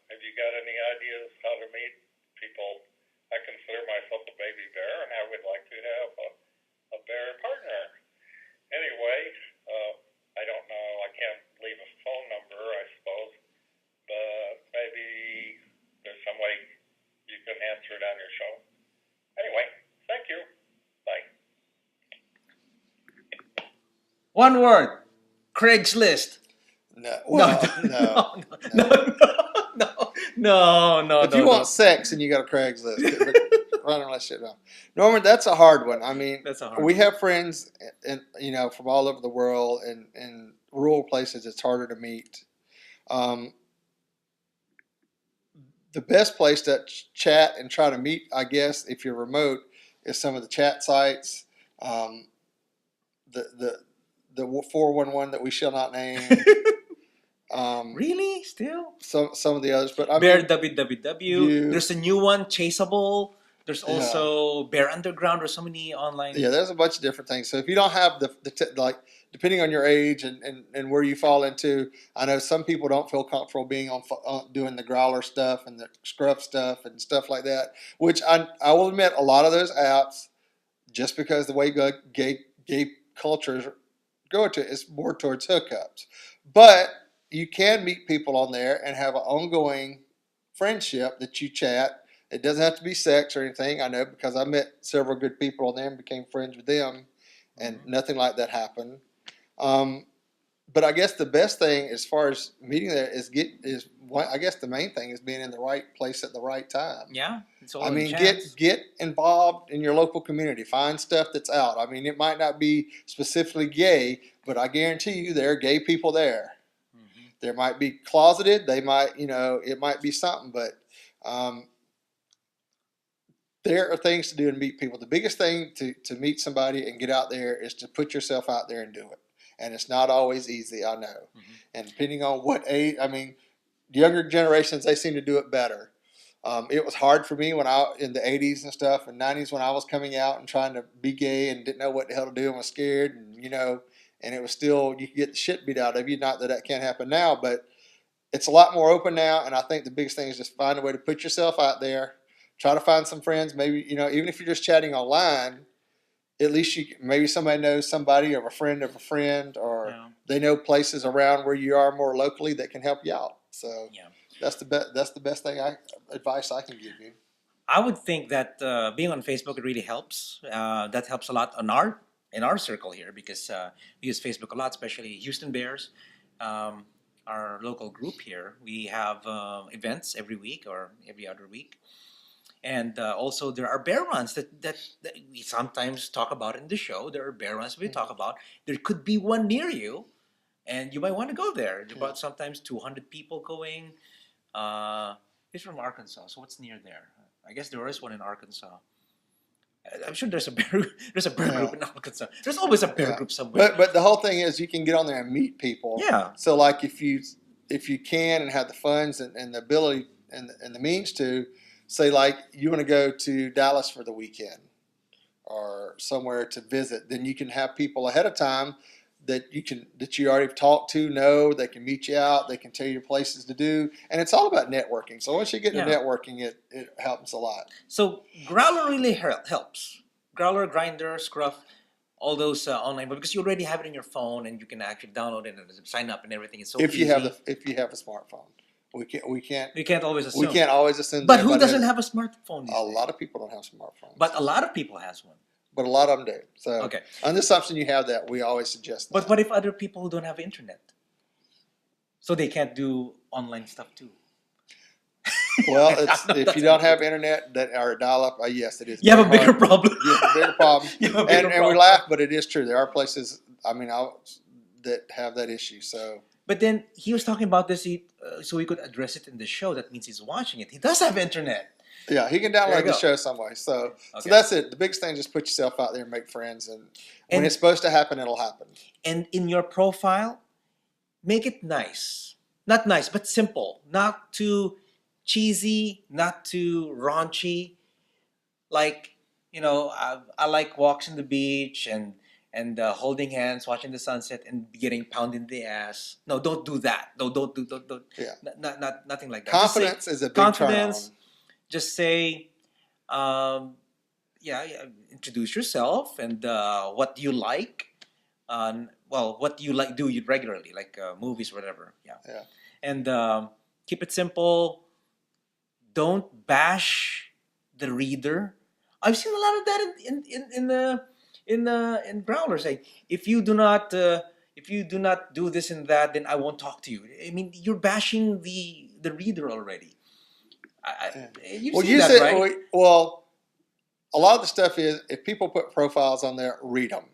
have you got any ideas how to meet people? I consider myself a baby bear, and I would like to have a bear partner. Anyway, I don't know. I can't leave a phone number, I suppose, but maybe there's some way you can answer it on your show. Anyway, thank you. Bye. One word. Craigslist. no. Well, no. No. If you want sex and you got a Craigslist, run all that shit down. Norman, that's a hard one. I mean, That's a hard we one. have friends, from all over the world, and in rural places, it's harder to meet. The best place to chat and try to meet, I guess, if you're remote, is some of the chat sites. The 411 that we shall not name. Really? Still? Some of the others, but I Bear mean, www. There's a new one, Chaseable. There's also Bear Underground. There's so many online. yeah, there's a bunch of different things. So if you don't have depending on your age and where you fall into, I know some people don't feel comfortable being on doing the growler stuff and the scruff stuff and stuff like that. Which I will admit, a lot of those apps, just because the way gay cultures go to it, is more towards hookups, but you can meet people on there and have an ongoing friendship that you chat. It doesn't have to be sex or anything. I know, because I met several good people on there and became friends with them, and nothing like that happened. But I guess the best thing as far as meeting there I guess the main thing is being in the right place at the right time. Yeah. It's all I in mean, chats. get involved in your local community. Find stuff that's out. I mean, it might not be specifically gay, but I guarantee you there are gay people there. Mhm. There might be closeted. They might, it might be something, but there are things to do and meet people. The biggest thing to meet somebody and get out there is to put yourself out there and do it. And it's not always easy, I know. Mhm. And depending on what age, I mean, younger generations, they seem to do it better. It was hard for me in the 80s and stuff and 90s when I was coming out and trying to be gay and didn't know what the hell to do and was scared. And it was still, you could get the shit beat out of you. Not that can't happen now, but it's a lot more open now. And I think the biggest thing is just find a way to put yourself out there. Try to find some friends. Maybe, even if you're just chatting online, at least maybe somebody knows somebody or a friend of a friend, or they know places around where you are more locally that can help you out. So that's the best advice I can give you. I would think that being on Facebook, it really helps. That helps a lot in our circle here, because we use Facebook a lot, especially Houston Bears, our local group here. We have events every week or every other week. And also there are bear runs that we sometimes talk about in the show. There are bear runs we talk about. There could be one near you, and you might want to go there. There's about sometimes 200 people going. He's from Arkansas, so what's near there? I guess there is one in Arkansas. I'm sure there's a bear group in Arkansas. There's always a bear group somewhere. But the whole thing is you can get on there and meet people. Yeah. So like if you can and have the funds and the ability and the means to, say like you want to go to Dallas for the weekend or somewhere to visit, then you can have people ahead of time that you already talked to, know, they can meet you out, they can tell you places to do, and it's all about networking. So once you get into networking, it helps a lot. So growler really helps. Growler, grinder, scruff, all those online, because you already have it in your phone and you can actually download it and sign up and everything. It's so If easy. you have a smartphone, we can't You can't always assume. we can't always assume. But that who everybody doesn't has- have a smartphone these A days? lot of people don't have smartphones, But a lot of people has one. but a lot of them do. So, Okay. on the assumption you have that, we always suggest that. But what if other people who don't have internet? So they can't do online stuff too. Well, No, if that's you don't not have internet that or dial-up, yes, it is. You have a very bigger hard. problem. You have a bigger problem. You have a bigger And we problem. laugh, but it is true. There are places, that have that issue. So, But then he was talking about this, so we could address it in the show. That means he's watching it. He does have internet. yeah, he can There you download the go. show some way. So Okay. that's it. The biggest thing, just put yourself out there and make friends. And when And- it's supposed to happen, it'll happen. And in your profile, make it nice. Not nice, but simple. Not too cheesy, not too raunchy. Like, I like walks on the beach and holding hands, watching the sunset, and getting pounded in the ass. No, don't do that. No, don't do. Don't. Yeah. Not nothing like that. Just say- Confidence is a big turn on. confidence. Just say, introduce yourself and what do you like. What do you like do you regularly, like movies or whatever. Yeah. Yeah. And keep it simple. Don't bash the reader. I've seen a lot of that in growlers. Like, if you do not do this and that, then I won't talk to you. I mean, you're bashing the reader already. You've Well, seen you that, said, right? well, a lot of the stuff is, if people put profiles on there, read them.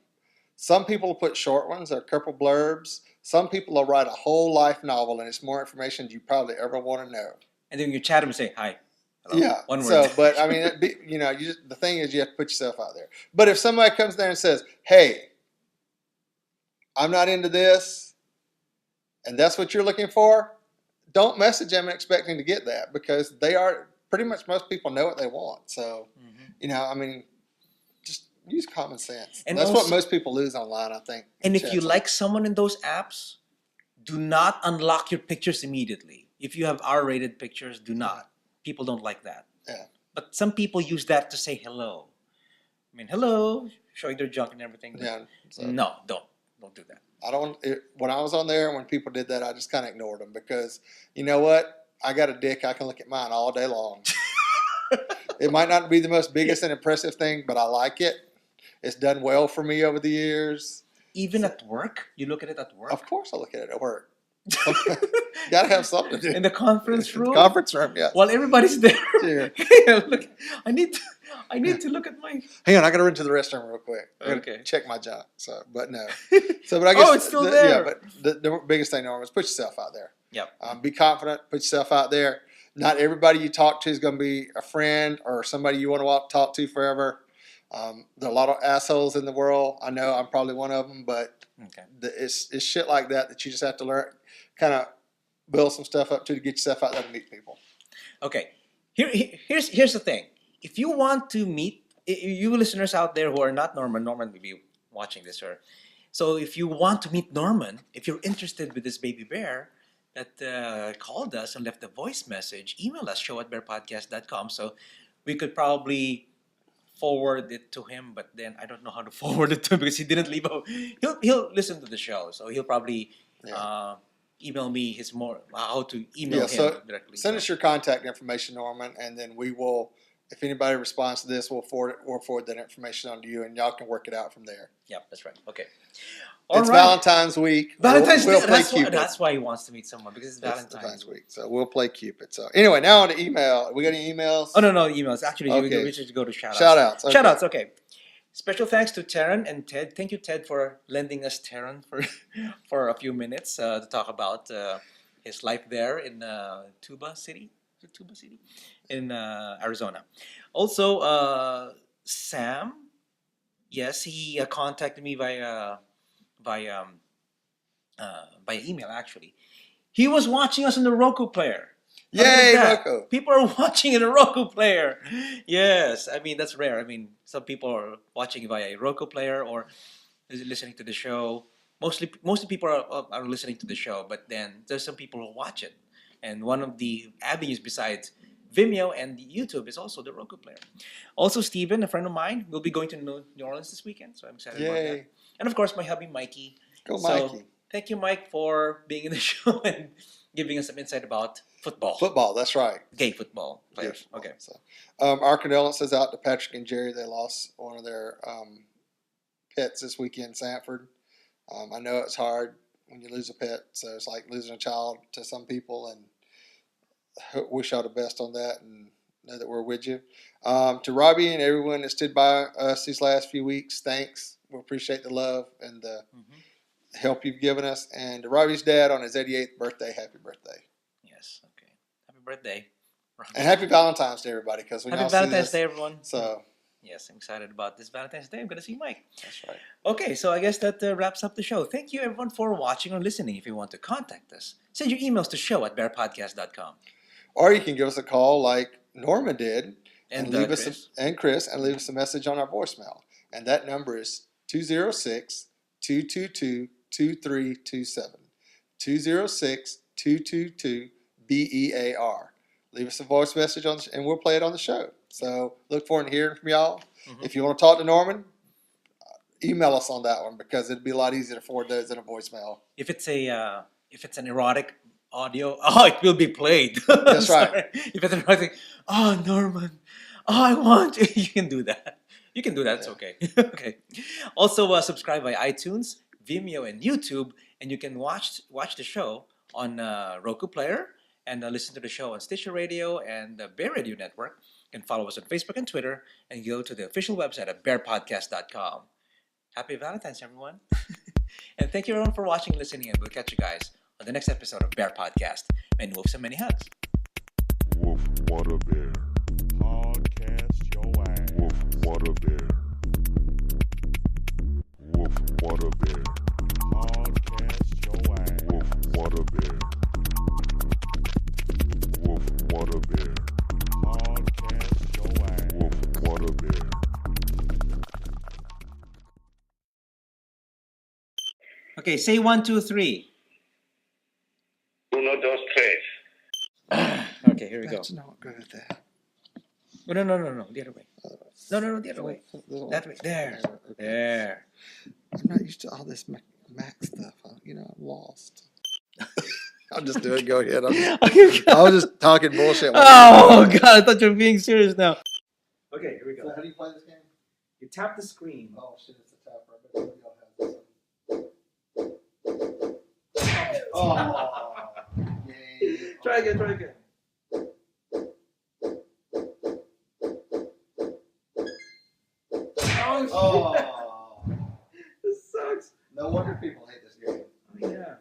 Some people will put short ones or a couple blurbs. Some people will write a whole life novel, and it's more information than you probably ever want to know. And then you chat them and say hi. Hello. Yeah. One word. So, but I mean, the thing is, you have to put yourself out there. But if somebody comes there and says, "Hey, I'm not into this," and that's what you're looking for, don't message them expecting to get that, because they are pretty much, most people know what they want. So, just use common sense. And That's also- what most people lose online, I think. And if you Chats. like someone in those apps, do not unlock your pictures immediately. If you have R-rated pictures, do not. People don't like that. Yeah. But some people use that to say hello. I mean, hello, showing their junk and everything. Yeah. So No, don't do that. when I was on there, when people did that, I just kind of ignored them, because you know what? I got a dick. I can look at mine all day long. It might not be the most biggest and impressive thing, but I like it. It's done well for me over the years. Even at work, you look at it at work. Of course, I look at it at work. Got to have something to do. In the conference room. Conference room, yeah. While everybody's there. Sure. Look, I need to look at my. Hang on, I got to run to the restroom real quick. I gotta Okay. check my junk. So, but no. So, but I guess. Oh, it's still Yeah, there. but the biggest thing, Norm, is put yourself out there. Yep. Be confident. Put yourself out there. Not everybody you talk to is going to be a friend or somebody you want to talk to forever. There are a lot of assholes in the world. I know I'm probably one of them, but Okay. it's shit like that you just have to learn, kind of build some stuff up to get yourself out there to meet people. Okay. Here's the thing. If you want to meet you listeners out there who are not Norman will be watching this, so if you want to meet Norman, if you're interested with this baby bear that called us and left a voice message, email us show@bearpodcast.com, so we could probably forward it to him, but then I don't know how to forward it to him because he didn't leave he'll listen to the show, so he'll probably email me how to email him so directly. send us your contact information, Norman, and then we will, if anybody responds to this, we'll forward that information on to you, and y'all can work it out from there. Yeah, that's right. Okay. It's Valentine's week. Valentine's we'll Day. play Cupid. That's why he wants to meet someone, because it's It's Valentine's week, so we'll play Cupid. So anyway, now on to email. We got any emails? Oh, no, emails. Actually, Okay. we should go to shout-outs. Shout-outs, okay. Shout-outs, okay. Special thanks to Teron and Ted. Thank you, Ted, for lending us Teron for a few minutes to talk about his life there in Tuba City. Is it Tuba City? In Arizona. Also, Sam, yes, he contacted me via email, actually. He was watching us on the Roku player. How Yay, about that? Roku. People are watching in a Roku player. Yes, I mean, that's rare. I mean, some people are watching via a Roku player or listening to the show. Mostly people are listening to the show, but then there's some people who watch it. And one of the avenues besides Vimeo, and the YouTube is also the Roku player. Also, Steven, a friend of mine, will be going to New Orleans this weekend, so I'm excited about that. Yay. And of course, my hubby, Mikey. Go, So, Mikey. thank you, Mike, for being in the show and giving us some insight about football. Football, that's right. Gay football players. Yes. Okay. So, our condolences out to Patrick and Jerry. They lost one of their pets this weekend in Sanford. I know it's hard when you lose a pet, so it's like losing a child to some people, and wish y'all the best on that and know that we're with you. To Robbie and everyone that stood by us these last few weeks, thanks. We appreciate the love and the help you've given us. And to Robbie's dad on his 88th birthday, happy birthday. Yes, okay. Happy birthday. Robbie. And happy Valentine's Day, everybody. Because Happy Valentine's Day, everyone. So, yes, I'm excited about this Valentine's Day. I'm going to see Mike. that's right. Okay, so I guess that wraps up the show. Thank you, everyone, for watching or listening. If you want to contact us, send your emails to show@bearpodcast.com. Or you can give us a call like Norma did And leave Chris. us and Chris and leave us a message on our voicemail. And that number is 206-222-2327. 206-222-BEAR. Leave us a voice message and we'll play it on the show. So look forward to hearing from y'all. If you want to talk to Norman, email us on that one because it'd be a lot easier to forward those in a voicemail. If it's an erotic audio, it will be played. That's right. Sorry. If it's an erotic, Norman, I want you. You can do that. You can do that. It's okay. Okay. Also, subscribe by iTunes, Vimeo, and YouTube, and you can watch the show on Roku Player and listen to the show on Stitcher Radio and the Bear Radio Network. You can follow us on Facebook and Twitter, and go to the official website at BearPodcast.com. Happy Valentine's, everyone. And thank you, everyone, for watching and listening, and we'll catch you guys on the next episode of Bear Podcast. Many wolves and many hugs. Woof, what a bear. Podcast your ass. Woof, what a bear. Woof, what a bear. Podcast your ass. Woof, what a bear. Woof, what a bear. Podcast your ass. Woof, what a bear. Okay, say 1, 2, 3. Uno, dos, tres. Okay, here we go. That's not good at that. Oh, no, the other way. No, the other way. That way. There. There. I'm not used to all this Mac stuff. I'm lost. I'll just do it. Go ahead. I was just talking bullshit. Oh, God, I thought you were being serious now. Okay, here we So go. how do you play this game? You tap the screen. Oh shit! It's a tapper. I bet y'all have this one. Oh. Yay. Try again. Oh. This sucks. No wonder people hate this game. Oh, yeah.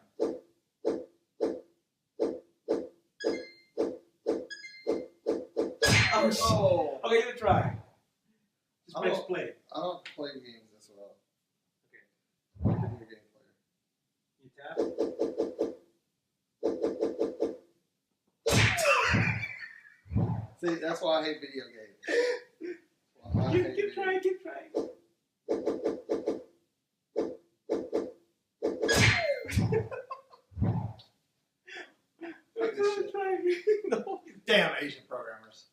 Oh. Okay, you try. Just I press don't- play. I don't play games this well. Okay. I'm a video game player. You tap. See, that's why I hate video games. Well, I hate Keep video trying. Fuck this shit. No. Damn Asian programmers.